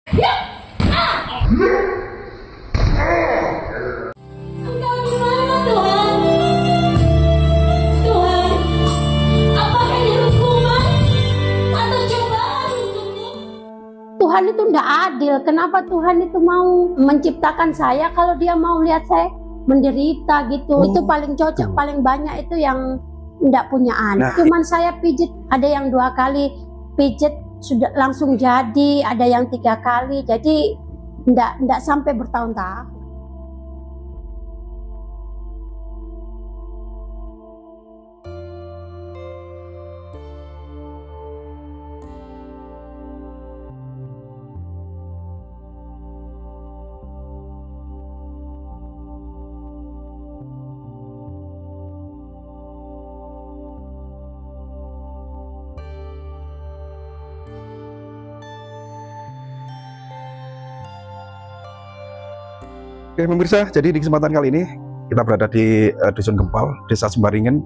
Engkau di mana, Tuhan? Tuhan, apakah ini hukuman atau cobaan untukku? Tuhan itu tidak adil. Kenapa Tuhan itu mau menciptakan saya kalau dia mau lihat saya menderita gitu? Itu paling cocok, paling banyak itu yang tidak punya anak. Cuman saya pijit, ada yang 2 kali pijit sudah langsung jadi, ada yang 3 kali, jadi tidak sampai bertahun-tahun. Oke pemirsa, jadi di kesempatan kali ini kita berada di Dusun Gempal, Desa Sembaringen,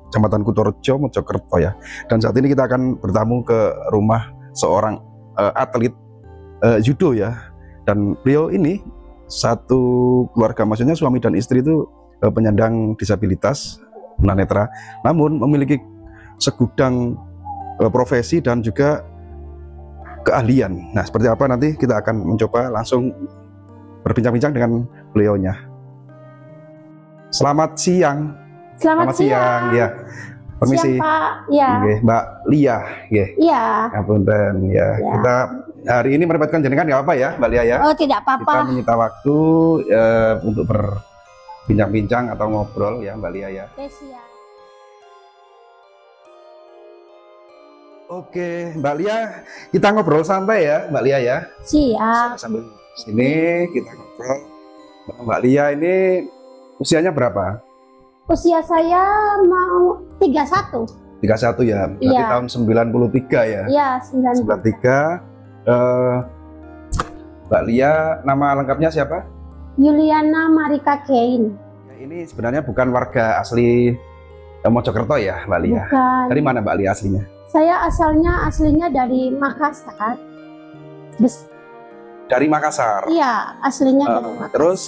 Kecamatan Kutorejo, Mojokerto ya. Dan saat ini kita akan bertamu ke rumah seorang atlet judo ya. Dan beliau ini satu keluarga, maksudnya suami dan istri itu penyandang disabilitas tunanetra, namun memiliki segudang profesi dan juga keahlian. Nah, seperti apa nanti kita akan mencoba langsung berbincang-bincang dengan beliaunya. Selamat siang. Selamat siang. Ya. Permisi. Siang, Pak. Ya. Oke, Mbak Lia. Iya. Ngapunten ya. Kita hari ini merepotkan jenengan nggak apa ya, Mbak Lia ya? Oh, tidak apa-apa. Kita menyita waktu untuk berbincang-bincang atau ngobrol ya, Mbak Lia ya. Oke, siap. Oke, Mbak Lia, kita ngobrol santai ya, Mbak Lia ya. Siap. Sambil sini kita ngobrol. Mbak Lia ini usianya berapa? Usia saya mau 31. 31 ya, berarti Iya. tahun 93 ya? Iya, 93. 93. Mbak Lia, nama lengkapnya siapa? Yuliana Marika Kein. Ini sebenarnya bukan warga asli Mojokerto ya, Mbak Lia? Bukan. Dari mana Mbak Lia aslinya? Saya aslinya dari Makassar. Dari Makassar? Iya, aslinya dari Makassar. Terus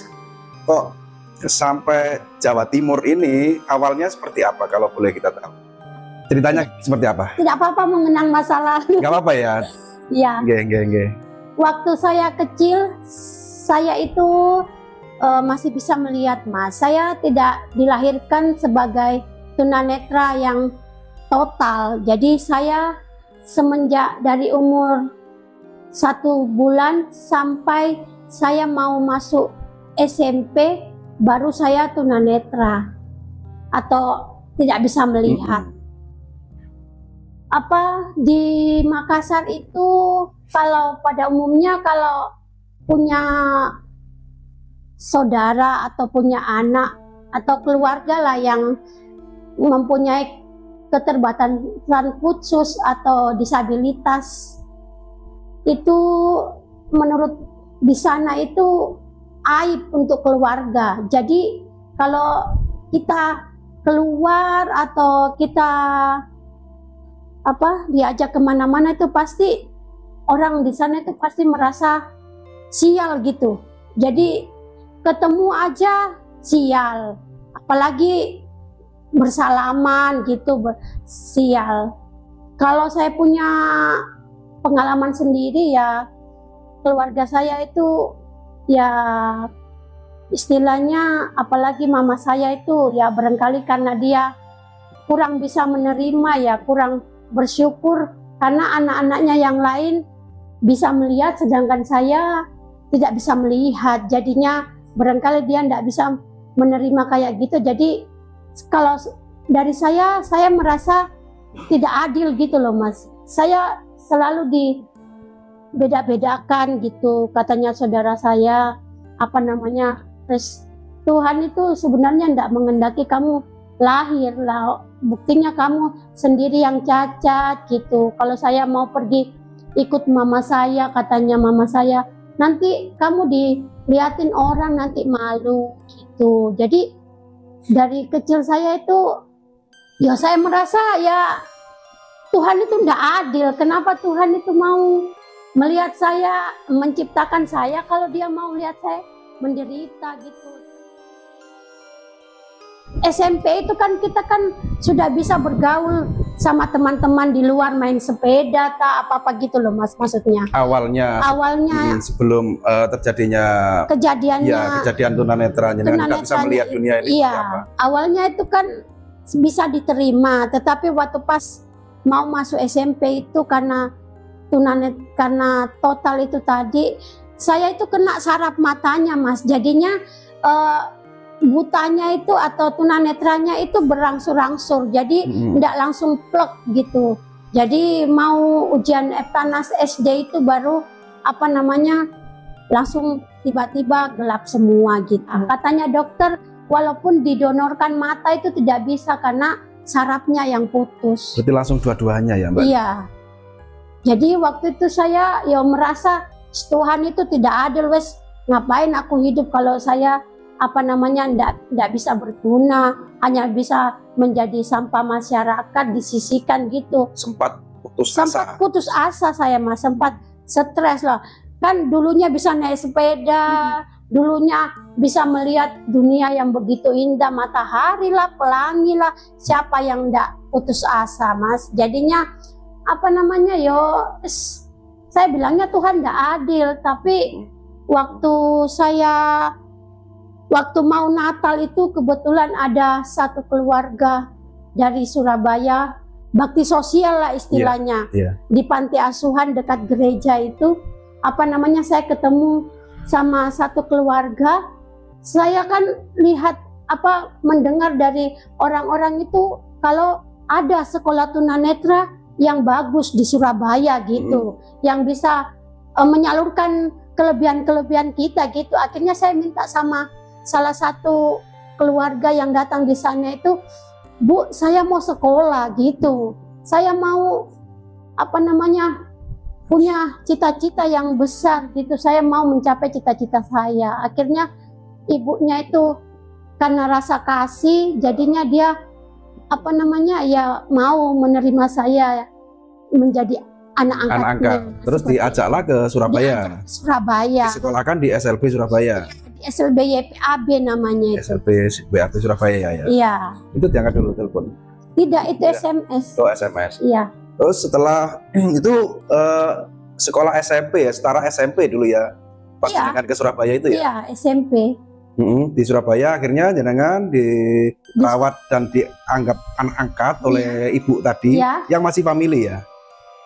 kok sampai Jawa Timur ini awalnya seperti apa kalau boleh kita tahu? Ceritanya seperti apa? Tidak apa-apa mengenang masa lalu. Gak apa-apa ya? Iya. Nggih. Waktu saya kecil, saya itu masih bisa melihat, Mas. Saya tidak dilahirkan sebagai tunanetra yang total. Jadi saya semenjak dari umur 1 bulan sampai saya mau masuk SMP, baru saya tunanetra atau tidak bisa melihat. Apa di Makassar itu kalau pada umumnya kalau punya saudara atau punya anak atau keluarga lah yang mempunyai keterbatasan khusus atau disabilitas, itu menurut di sana itu aib untuk keluarga. Jadi kalau kita keluar atau kita diajak kemana-mana itu pasti orang di sana itu pasti merasa sial gitu. Jadi ketemu aja sial, apalagi bersalaman gitu, sial. Kalau saya punya pengalaman sendiri ya, keluarga saya itu ya istilahnya, apalagi mama saya itu ya barangkali karena dia kurang bisa menerima ya, kurang bersyukur karena anak-anaknya yang lain bisa melihat sedangkan saya tidak bisa melihat, jadinya barangkali dia tidak bisa menerima kayak gitu. Jadi kalau dari saya merasa tidak adil gitu loh, Mas. Saya selalu dibeda-bedakan gitu, katanya saudara saya, Tuhan itu sebenarnya tidak mengendaki kamu lahir lah, buktinya kamu sendiri yang cacat gitu. Kalau saya mau pergi ikut mama saya, katanya mama saya, nanti kamu dilihatin orang, nanti malu gitu. Jadi dari kecil saya itu ya saya merasa ya Tuhan itu tidak adil. Kenapa Tuhan itu mau melihat saya, menciptakan saya, kalau dia mau lihat saya menderita gitu. SMP itu kan kita kan sudah bisa bergaul sama teman-teman di luar, main sepeda apa-apa gitu loh Mas, maksudnya. Awalnya sebelum terjadinya kejadian tunanetra, kan nggak bisa melihat dunia ini. Iya, awalnya itu kan bisa diterima, tetapi waktu pas mau masuk SMP itu karena total itu tadi, saya itu kena saraf matanya Mas, jadinya butanya itu atau tunanetranya itu berangsur-angsur, jadi tidak langsung plek gitu. Jadi mau ujian Eptanas SD itu baru langsung tiba-tiba gelap semua gitu. Katanya dokter, walaupun didonorkan mata itu tidak bisa karena sarafnya yang putus. Berarti langsung dua-duanya ya Mbak? Iya. Jadi waktu itu saya merasa Tuhan itu tidak adil, wes ngapain aku hidup kalau saya ndak bisa berguna, hanya bisa menjadi sampah masyarakat, disisihkan gitu. Sempat putus asa saya Mas, sempat stres lah. Kan dulunya bisa naik sepeda, dulunya bisa melihat dunia yang begitu indah, matahari lah, pelangi lah, siapa yang ndak putus asa Mas. Jadinya saya bilangnya Tuhan ndak adil, tapi waktu mau Natal itu kebetulan ada satu keluarga dari Surabaya, bakti sosial lah istilahnya, di panti asuhan dekat gereja itu, saya ketemu sama satu keluarga. Saya kan lihat mendengar dari orang-orang itu kalau ada sekolah tunanetra yang bagus di Surabaya gitu, yang bisa menyalurkan kelebihan-kelebihan kita gitu. Akhirnya saya minta sama salah satu keluarga yang datang di sana itu, Bu, saya mau sekolah gitu, saya mau punya cita-cita yang besar gitu, saya mau mencapai cita-cita saya. Akhirnya ibunya itu karena rasa kasih, jadinya dia mau menerima saya menjadi anak angkat. Terus diajaklah ke Surabaya. Disekolahkan di SLB Surabaya. SLB YPAB namanya itu. SLB YPAB Surabaya ya. Iya. Itu diangkat dulu telepon. Tidak, itu SMS. Oh, SMS. Iya. Terus setelah itu sekolah SMP ya, setara SMP dulu ya. Pas jenengan ke Surabaya itu ya. Iya, SMP. Di Surabaya akhirnya jenengan dirawat dan dianggap anak angkat oleh ibu tadi, yang masih family ya.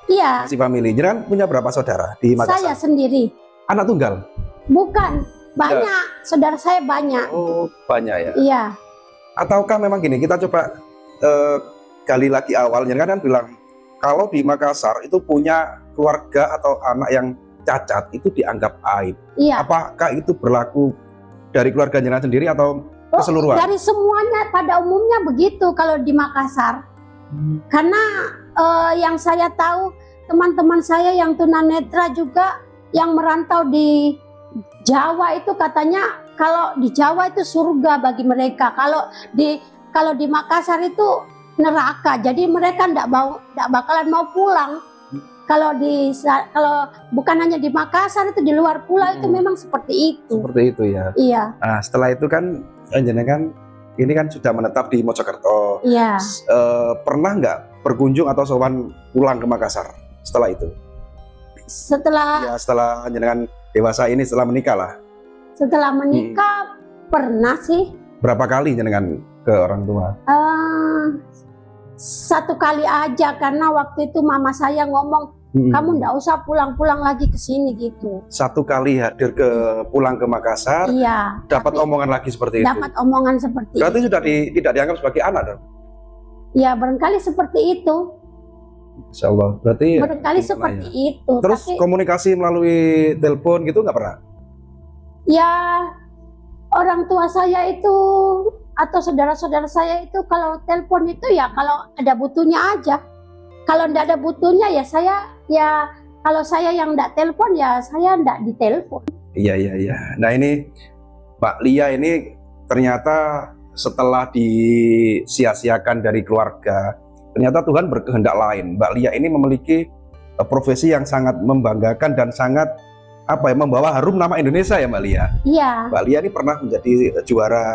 Iya. Masih family. Jenengan punya berapa saudara di Makassar? Saya sendiri. Anak tunggal? Bukan, banyak. Saudara saya banyak. Oh, banyak ya? Iya. Ataukah memang gini, kita coba gali lagi awalnya, kan bilang kalau di Makassar itu punya keluarga atau anak yang cacat itu dianggap aib. Iya. Apakah itu berlaku dari keluarga jenengan sendiri atau keseluruhan? Dari semuanya, pada umumnya begitu kalau di Makassar. Karena yang saya tahu, teman-teman saya yang tunanetra juga yang merantau di Jawa itu katanya kalau di Jawa itu surga bagi mereka, kalau di Makassar itu neraka. Jadi mereka tidak bakalan mau pulang. Kalau bukan hanya di Makassar, itu di luar pulau itu memang seperti itu. Seperti itu ya. Iya. Nah, setelah itu kan jenengan ini kan sudah menetap di Mojokerto. Iya. Pernah nggak berkunjung atau sowan pulang ke Makassar setelah itu? Setelah jenengan dewasa ini, setelah menikah lah. Setelah menikah pernah sih. Berapa kali jenengan ke orang tua? Satu kali aja, karena waktu itu mama saya ngomong, kamu nggak usah pulang-pulang lagi ke sini gitu. Satu kali hadir pulang ke Makassar, iya, dapat omongan lagi seperti itu. Dapat omongan seperti berarti itu. Sudah tidak dianggap sebagai anak dong? Ya barangkali seperti itu. Insya Allah. Berarti barangkali seperti itu. Terus tapi, komunikasi melalui telepon gitu nggak pernah? Ya orang tua saya itu atau saudara-saudara saya itu kalau telepon itu ya kalau ada butuhnya aja. Kalau tidak ada butuhnya ya kalau saya yang tidak telepon ya saya tidak ditelepon. Iya. Nah ini Mbak Lia ini ternyata setelah disia-siakan dari keluarga, ternyata Tuhan berkehendak lain. Mbak Lia ini memiliki profesi yang sangat membanggakan dan sangat apa ya, membawa harum nama Indonesia ya Mbak Lia. Iya. Mbak Lia ini pernah menjadi juara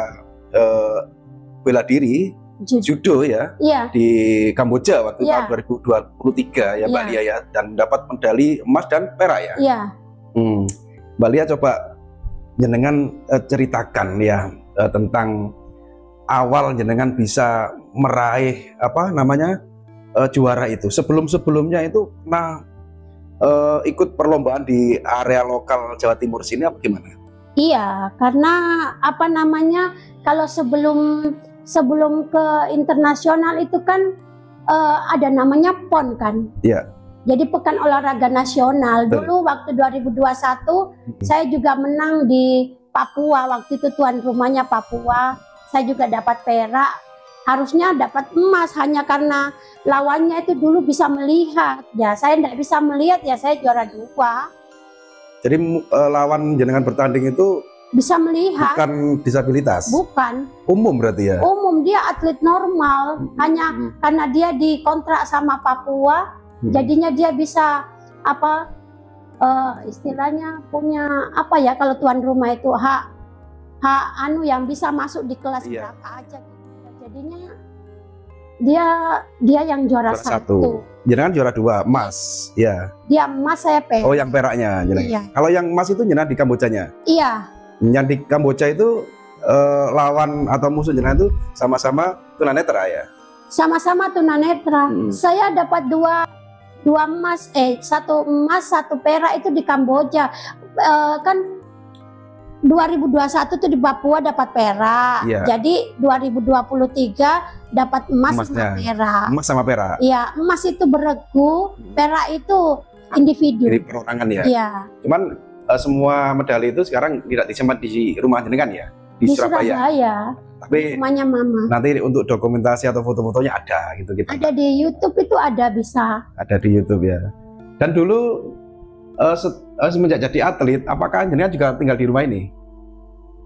bela diri judo ya, Iya. di Kamboja waktu Iya. tahun 2023 ya Mbak Iya. Lia ya, dan dapat medali emas dan perak ya. Iya. Mbak Lia coba jenengan ceritakan ya tentang awal jenengan bisa meraih apa namanya juara itu. Sebelumnya itu pernah ikut perlombaan di area lokal Jawa Timur sini apa gimana? Iya, karena apa namanya, kalau sebelum ke internasional itu kan ada namanya PON kan. Iya. Jadi Pekan Olahraga Nasional. Betul. Dulu waktu 2021 saya juga menang di Papua. Waktu itu tuan rumahnya Papua. Saya juga dapat perak. Harusnya dapat emas, hanya karena lawannya itu dulu bisa melihat. Ya saya tidak bisa melihat, ya saya juara 2. Jadi lawan jenengan bertanding itu Bisa melihat. bukan disabilitas, Bukan. umum berarti ya? Umum, dia atlet normal. Hanya karena dia dikontrak sama Papua, jadinya dia bisa apa istilahnya punya apa ya, kalau tuan rumah itu hak anu yang bisa masuk di kelas Iya. berapa aja gitu. Jadinya dia yang juara satu. Jenengan juara 2 emas ya. Dia emas, saya perak. Oh yang peraknya jenengan. Iya. Kalau yang emas itu jenengan di Kambojanya. Iya, Yang di Kamboja itu lawan atau musuh jenengan itu sama-sama tunanetra ya. sama-sama tunanetra. Saya dapat dua emas, 1 emas 1 perak itu di Kamboja. Kan 2021 tuh di Papua dapat perak. Iya. Jadi 2023 dapat emas sama Emasnya. perak. Emas sama perak. Iya, emas itu beregu, perak itu individu. Jadi perorangan ya. Iya. Cuman semua medali itu sekarang tidak disimpan di rumah jenengan ya, di Surabaya. Surabaya, Tapi rumahnya mama. nanti untuk dokumentasi atau foto-fotonya ada gitu kita. Ada di YouTube itu ada, bisa. Ada di YouTube ya. Dan dulu semenjak jadi atlet, apakah jenengan juga tinggal di rumah ini?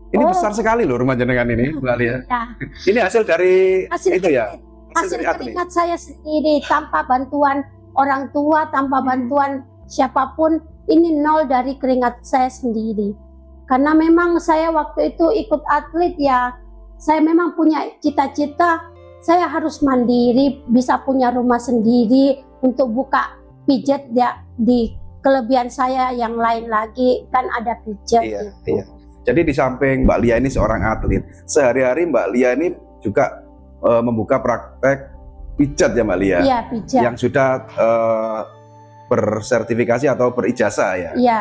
Ini Oh. besar sekali loh rumah jenengan ini, Mbak Lia. Ya. Ini hasil dari Hasil itu ya. hasil dari atlet. keringat saya sendiri, tanpa bantuan orang tua, tanpa bantuan siapapun. Ini nol dari keringat saya sendiri. Karena memang saya waktu itu ikut atlet ya, saya memang punya cita-cita saya harus mandiri, bisa punya rumah sendiri untuk buka pijat ya. Di kelebihan saya yang lain lagi kan ada pijat. Iya, gitu. iya. Jadi di samping Mbak Lia ini seorang atlet, sehari-hari Mbak Lia ini juga membuka praktek pijat ya Mbak Lia, Iya, pijat. yang sudah bersertifikasi atau berijazah ya. Iya.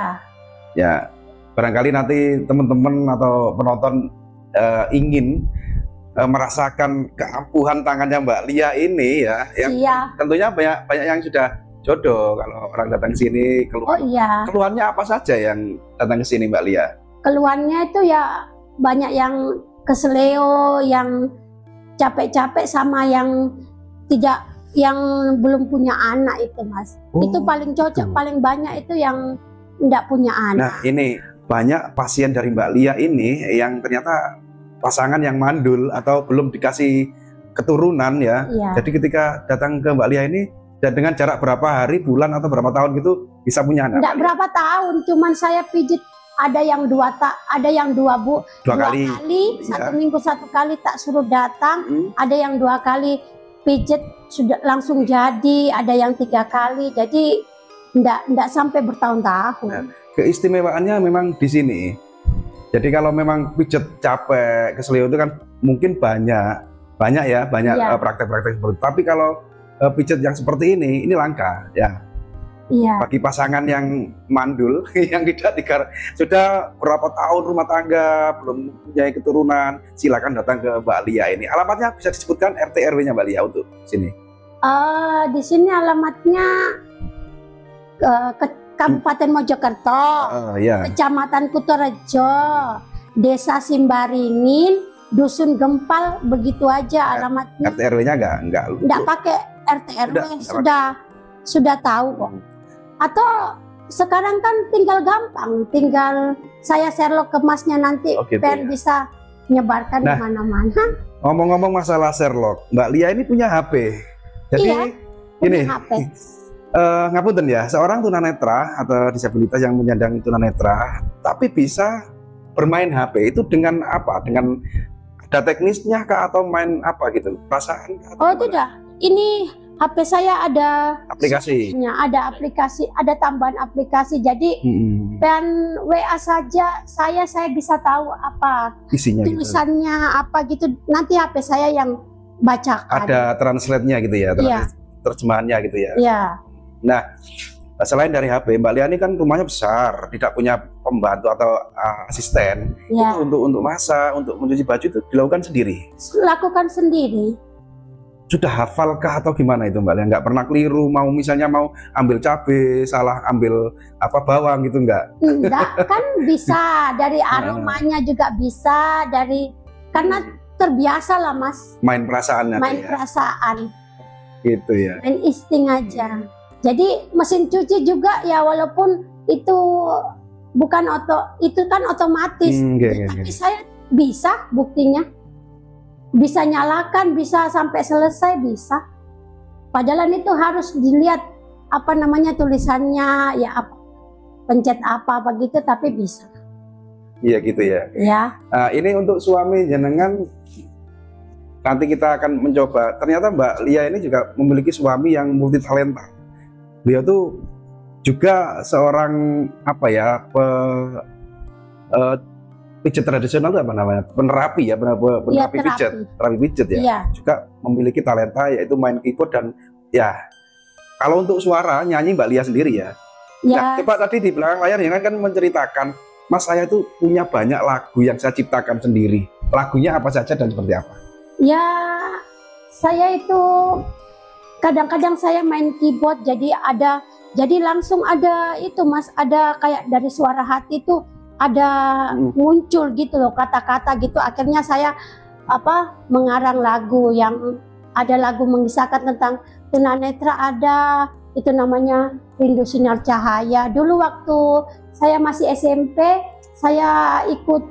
Ya, barangkali nanti teman-teman atau penonton ingin merasakan keampuhan tangannya Mbak Lia ini ya, yang Iya. tentunya banyak yang sudah jodoh kalau orang datang ke sini. Oh iya. Keluhannya apa saja yang datang ke sini Mbak Lia? Keluhannya itu ya banyak yang keseleo, yang capek-capek, sama yang belum punya anak itu, Mas. Oh, itu paling cocok, paling banyak itu yang tidak punya anak. Nah ini banyak pasien dari Mbak Lia ini yang ternyata pasangan yang mandul atau belum dikasih keturunan ya. Iya. Jadi ketika datang ke Mbak Lia ini, dan dengan jarak berapa hari, bulan atau berapa tahun gitu bisa punya anak? Tidak berapa tahun, cuman saya pijit ada yang dua kali, Iya. 1 minggu 1 kali tak suruh datang, ada yang 2 kali pijit sudah langsung jadi, ada yang 3 kali, jadi tidak sampai bertahun-tahun. Nah, keistimewaannya memang di sini. Jadi kalau memang pijat capek, keselio itu kan mungkin banyak ya, Iya. praktek-praktek seperti itu. Tapi kalau pijat yang seperti ini langka ya. Iya. Bagi pasangan yang mandul, yang tidak sudah berapa tahun rumah tangga, belum punya keturunan, silakan datang ke Mbak Lia ini. Alamatnya bisa disebutkan RT RW-nya Mbak Lia untuk sini. Di sini alamatnya ke Kabupaten Mojokerto, Ya. Kecamatan Kutorejo, Desa Simbaringin, Dusun Gempal, begitu aja alamatnya. RT RW-nya enggak. Tidak pakai RT RW, sudah tahu kok. Atau sekarang kan tinggal gampang, tinggal saya Sherlock ke Masnya nanti, gitu Per ya. bisa nyebarkan di mana-mana. Ngomong-ngomong masalah Sherlock, Mbak Lia ini punya HP. Jadi Iya, ini punya HP. Ngapunten ya, seorang tunanetra atau disabilitas yang menyandang tunanetra, tapi bisa bermain HP itu dengan apa? Dengan ada teknisnya kah atau main apa gitu? Perasaan kah, atau Oh gimana? tidak, ini HP saya ada Aplikasi. ada aplikasi, ada tambahan aplikasi. Jadi dan WA saja saya bisa tahu apa Isinya gitu. tulisannya apa gitu. Nanti HP saya yang bacakan. Ada translate-nya gitu ya, Iya. terjemahannya gitu ya. Iya. Nah, selain dari HP, Mbak Lia ini kan rumahnya besar, tidak punya pembantu atau asisten. Ya. Itu untuk masak, untuk mencuci baju itu dilakukan sendiri. Lakukan sendiri. Sudah hafalkah atau gimana itu Mbak Lia? Nggak pernah keliru, mau misalnya mau ambil cabai, salah ambil apa bawang gitu nggak? Enggak, kan bisa dari aromanya juga bisa dari karena terbiasa lah Mas. Main perasaannya Main ya? perasaan, Gitu ya. main insting aja. Jadi mesin cuci juga ya walaupun itu bukan itu kan otomatis, tapi saya bisa buktinya. Bisa nyalakan, bisa sampai selesai, bisa. Padahal itu harus dilihat apa namanya tulisannya, ya apa, pencet apa gitu, tapi bisa. Iya gitu ya. Ya. Ini untuk suami jenengan, nanti kita akan mencoba. Ternyata Mbak Lia ini juga memiliki suami yang multi talenta. Beliau tuh juga seorang apa ya, pijat tradisional itu apa namanya? Penerapi ya, penerapi pijat, terapi pijat ya. Iya. Juga memiliki talenta yaitu main keyboard dan ya. Kalau untuk suara nyanyi Mbak Lia sendiri ya. Ya. Nah, coba tadi di belakang layar ya kan menceritakan, Mas saya itu punya banyak lagu yang saya ciptakan sendiri. Lagunya apa saja dan seperti apa? Ya, saya itu kadang-kadang saya main keyboard jadi langsung ada itu Mas, ada kayak dari suara hati itu ada muncul gitu loh kata-kata gitu. Akhirnya saya mengarang lagu yang ada lagu mengisahkan tentang tunanetra, ada itu namanya Rindu Sinar Cahaya. Dulu waktu saya masih SMP, saya ikut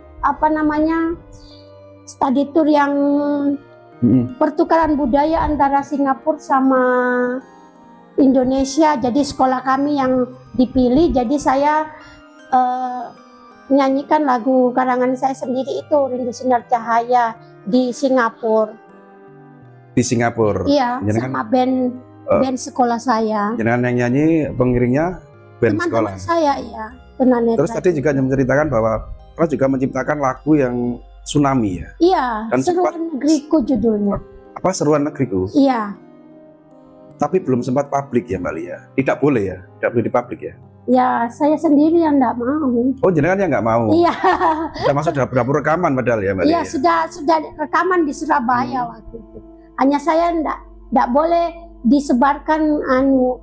study tour yang pertukaran budaya antara Singapura sama Indonesia. Jadi sekolah kami yang dipilih, jadi saya menyanyikan lagu karangan saya sendiri itu Rindu Sinar Cahaya di Singapura. Di Singapura? Iya, sama band sekolah saya. Jenengan yang nyanyi, pengiringnya band sekolah? Teman-teman saya, ya. Tunanetra. Terus tadi juga menceritakan bahwa pernah juga menciptakan lagu yang tsunami ya? Iya, dan Seruan Negeriku judulnya. Apa Seruan Negeriku? Iya. Tapi belum sempat publik ya Mbak Lia? Tidak boleh ya? Tidak boleh dipublik ya? Ya, saya sendiri yang enggak mau. Oh, jenengan yang nggak mau? Iya. Sudah masuk dapur rekaman padahal ya Mbak Lia? Iya, sudah rekaman di Surabaya waktu itu. Hanya saya enggak boleh disebarkan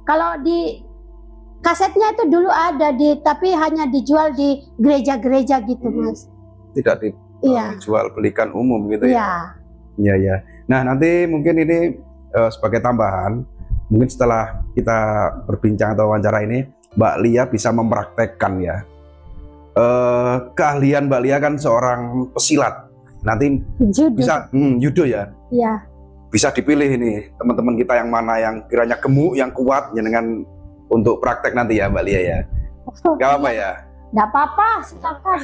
kalau di kasetnya itu dulu ada tapi hanya dijual di gereja-gereja gitu Mas. Tidak dijual belikan umum gitu ya? Iya ya. Nah nanti mungkin ini sebagai tambahan, mungkin setelah kita berbincang atau wawancara ini, Mbak Lia bisa mempraktekkan ya keahlian Mbak Lia kan seorang pesilat. Nanti judo. Bisa judo ya? Iya. Bisa dipilih ini teman-teman kita yang mana yang kiranya gemuk, yang kuat ya dengan untuk praktek nanti ya Mbak Lia ya. Gak apa-apa ya? Gak apa-apa, silakan.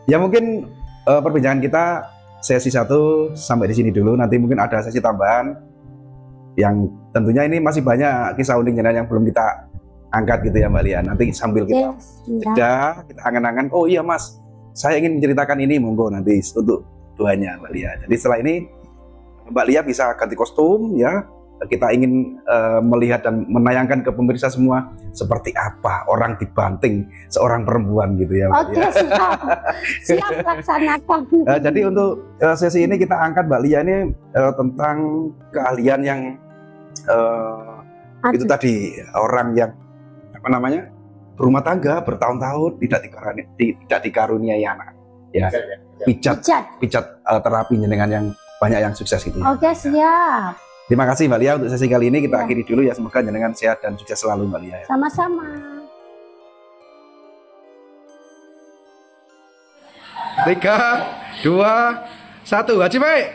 Ya mungkin perbincangan kita sesi 1 sampai di sini dulu. Nanti mungkin ada sesi tambahan yang tentunya ini masih banyak kisah unik yang belum kita angkat gitu ya Mbak Lia. Nanti sambil kita jeda, kita angan-angan, oh iya Mas, saya ingin menceritakan ini, monggo nanti untuk doanya Mbak Lia. Jadi setelah ini Mbak Lia bisa ganti kostum ya. Kita ingin melihat dan menayangkan ke pemirsa semua seperti apa orang dibanting seorang perempuan gitu ya Mbak Lia. Oke, siap laksanakan. Jadi untuk sesi ini kita angkat Mbak Lia ini tentang keahlian yang itu tadi, orang yang berumah tangga bertahun-tahun tidak dikaruniai anak ya. Pijat terapinya dengan yang banyak yang sukses gitu ya. Oke, siap. Terima kasih Mbak Lia untuk sesi kali ini, kita akhiri dulu ya, semoga jenengan sehat dan sukses selalu Mbak Lia. Sama-sama. 3, 2, 1, Haji baik.